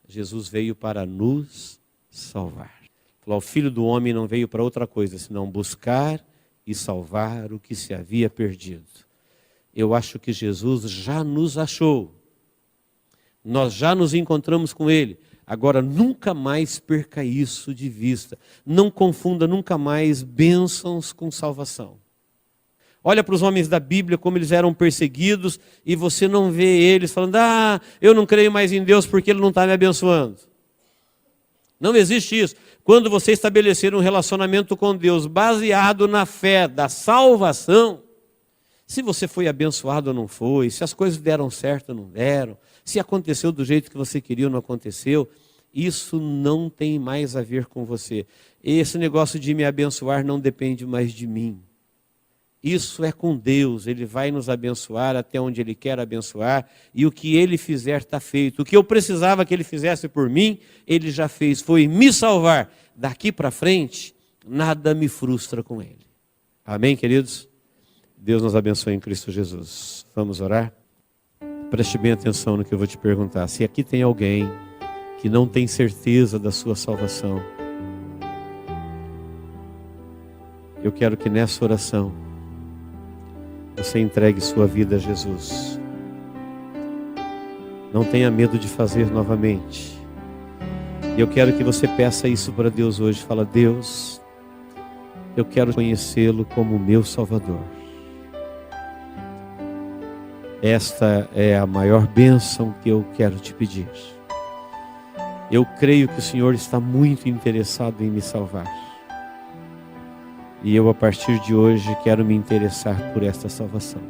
Jesus veio para nos salvar. O Filho do Homem não veio para outra coisa, senão buscar e salvar o que se havia perdido. Eu acho que Jesus já nos achou. Nós já nos encontramos com Ele. Agora, nunca mais perca isso de vista. Não confunda nunca mais bênçãos com salvação. Olha para os homens da Bíblia, como eles eram perseguidos, e você não vê eles falando, eu não creio mais em Deus porque Ele não está me abençoando. Não existe isso. Quando você estabelecer um relacionamento com Deus baseado na fé da salvação, se você foi abençoado ou não foi, se as coisas deram certo ou não deram, se aconteceu do jeito que você queria ou não aconteceu, isso não tem mais a ver com você. Esse negócio de me abençoar não depende mais de mim. Isso é com Deus, Ele vai nos abençoar até onde Ele quer abençoar, e o que Ele fizer está feito. O que eu precisava que Ele fizesse por mim, Ele já fez, foi me salvar. Daqui para frente, nada me frustra com Ele. Amém, queridos? Deus nos abençoe em Cristo Jesus. Vamos orar? Preste bem atenção no que eu vou te perguntar. Se aqui tem alguém que não tem certeza da sua salvação, eu quero que nessa oração você entregue sua vida a Jesus. Não tenha medo de fazer novamente. Eu quero que você peça isso para Deus hoje. Fala, Deus, eu quero conhecê-lo como meu Salvador. Esta é a maior bênção que eu quero te pedir. Eu creio que o Senhor está muito interessado em me salvar. E eu, a partir de hoje, quero me interessar por esta salvação,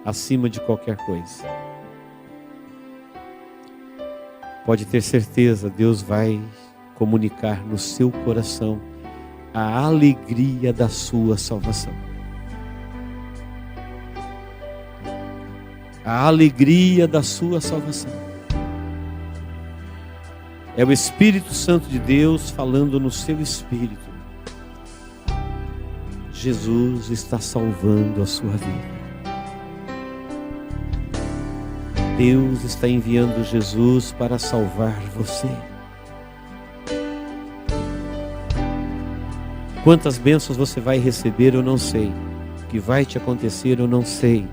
acima de qualquer coisa. Pode ter certeza, Deus vai comunicar no seu coração a alegria da sua salvação. A alegria da sua salvação. É o Espírito Santo de Deus falando no seu espírito. Jesus está salvando a sua vida. Deus está enviando Jesus para salvar você. Quantas bênçãos você vai receber, eu não sei. O que vai te acontecer, eu não sei.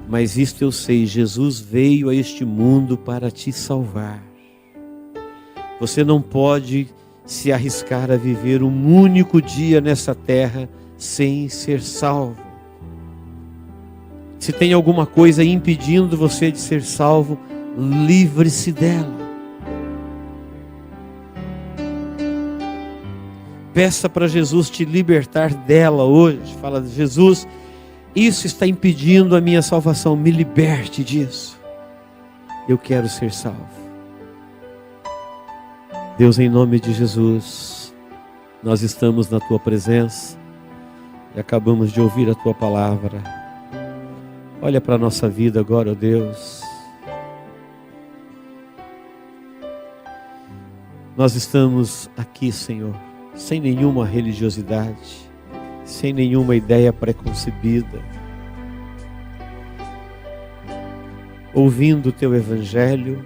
Mas isto eu sei, Jesus veio a este mundo para te salvar. Você não pode se arriscar a viver um único dia nessa terra sem ser salvo. Se tem alguma coisa impedindo você de ser salvo, livre-se dela. Peça para Jesus te libertar dela hoje. Fala: Jesus, isso está impedindo a minha salvação, me liberte disso. Eu quero ser salvo. Deus, em nome de Jesus, nós estamos na Tua presença e acabamos de ouvir a Tua palavra. Olha para a nossa vida agora, ó Deus. Nós estamos aqui, Senhor, sem nenhuma religiosidade, sem nenhuma ideia preconcebida, ouvindo o Teu Evangelho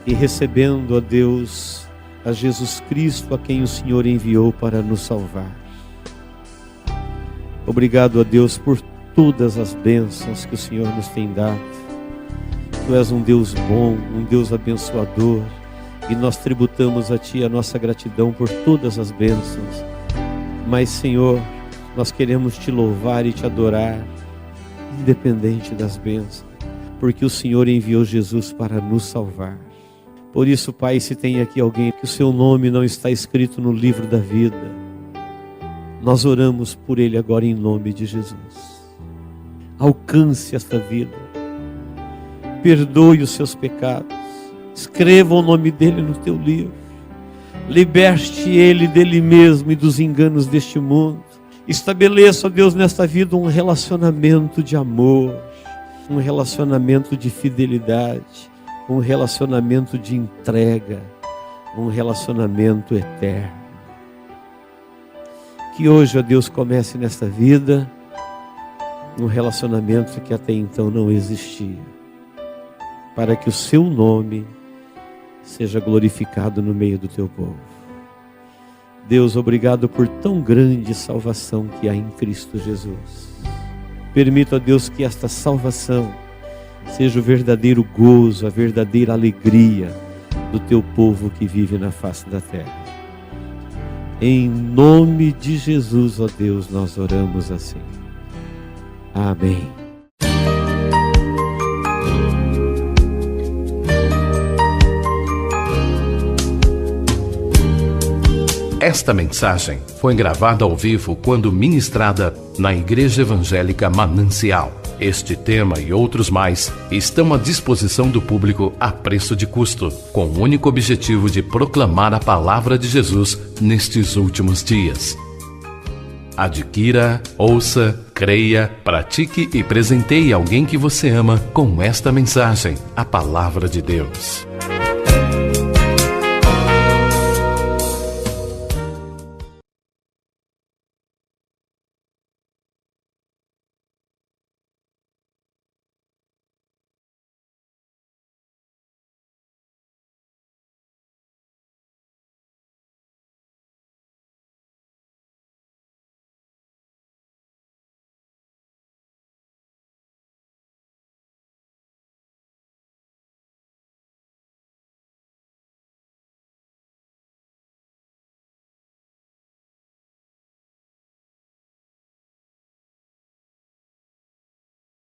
e recebendo, ó Deus, a Jesus Cristo, a quem o Senhor enviou para nos salvar. Obrigado, ó Deus, por todas as bênçãos que o Senhor nos tem dado. Tu és um Deus bom, um Deus abençoador, e nós tributamos a Ti a nossa gratidão por todas as bênçãos. Mas, Senhor, nós queremos Te louvar e Te adorar, independente das bênçãos, porque o Senhor enviou Jesus para nos salvar. Por isso, Pai, se tem aqui alguém que o seu nome não está escrito no livro da vida, nós oramos por ele agora em nome de Jesus. Alcance esta vida, perdoe os seus pecados, escreva o nome dele no teu livro, liberte ele dele mesmo e dos enganos deste mundo. Estabeleça, ó Deus, nesta vida um relacionamento de amor, um relacionamento de fidelidade, um relacionamento de entrega, um relacionamento eterno. Que hoje, ó Deus, comece nesta vida um relacionamento que até então não existia, para que o seu nome seja glorificado no meio do teu povo. Deus, obrigado por tão grande salvação que há em Cristo Jesus. Permita, ó Deus, que esta salvação seja o verdadeiro gozo, a verdadeira alegria do teu povo que vive na face da terra. Em nome de Jesus, ó Deus, nós oramos assim. Amém. Esta mensagem foi gravada ao vivo quando ministrada na Igreja Evangélica Manancial. Este tema e outros mais estão à disposição do público a preço de custo, com o único objetivo de proclamar a palavra de Jesus nestes últimos dias. Adquira, ouça, creia, pratique e presenteie alguém que você ama com esta mensagem, a palavra de Deus.